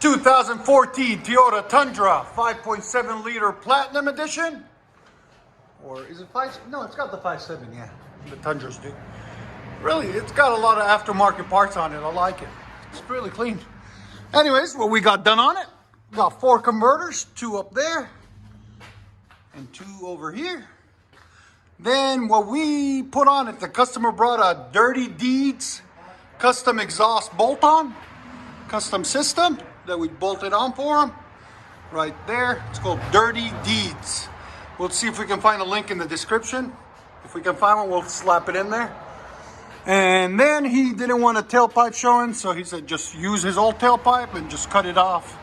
2014 Toyota Tundra 5.7 liter Platinum Edition. Or is it 5? No, it's got the 5.7, yeah. The Tundras do. Really, it's got a lot of aftermarket parts on it. I like it. It's really clean. Anyways, what we got done on it, we got 4 converters, 2 up there and 2 over here. Then what we put on it, the customer brought a Dirty Deeds custom exhaust bolt-on, custom system that we bolted on for him. Right there, it's called Dirty Deeds. We'll see if we can find a link in the description. If we can find one, we'll slap it in there. And then he didn't want a tailpipe showing, so he said just use his old tailpipe and just cut it off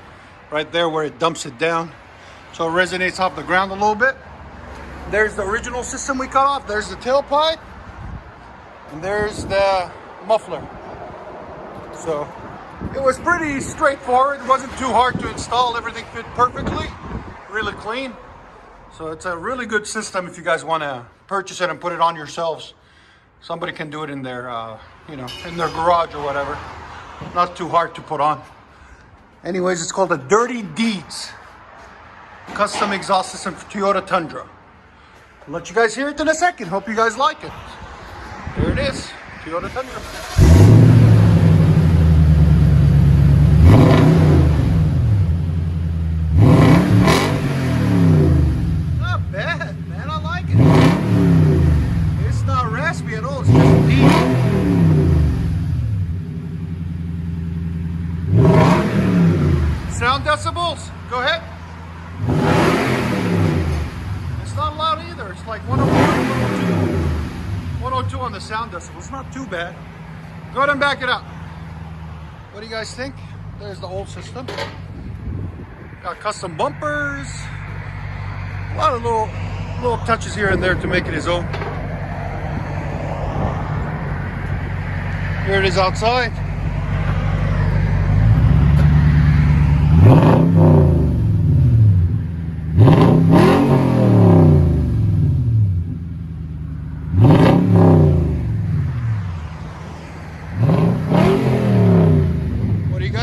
right there where it dumps it down. So it resonates off the ground a little bit. There's the original system we cut off. There's the tailpipe. And there's the muffler. So it was pretty straightforward. It wasn't too hard to install. Everything fit perfectly. Really clean. So it's a really good system if you guys want to purchase it and put it on yourselves. Somebody can do it in their, in their garage or whatever. Not too hard to put on. Anyways, it's called a Dirty Deeds custom exhaust system for Toyota Tundra. I'll let you guys hear it in a second. Hope you guys like it. There it is, Toyota Tundra. Not bad, man. I like it. It's not raspy at all. It's just deep. Sound decibels. Go ahead. It's not loud either. It's like 101, 102. 102 on the sound decibels. It's not too bad. Go ahead and back it up. What do you guys think? There's the old system. Got custom bumpers. A lot of little touches here and there to make it his own. Here it is outside.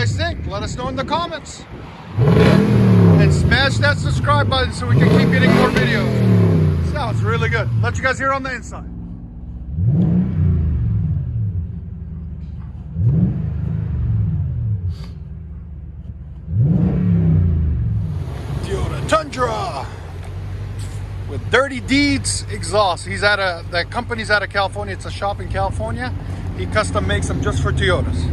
Think? Let us know in the comments. And smash that subscribe button so we can keep getting more videos. Sounds really good. Let you guys hear on the inside. Toyota Tundra with Dirty Deeds exhaust. That company's out of California. It's a shop in California. He custom makes them just for Toyotas.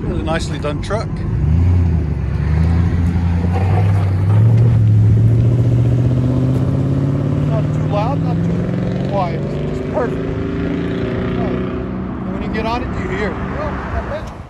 Really nicely done truck. Not too loud, not too quiet. It's perfect. And when you get on it, you hear. Well, not bad.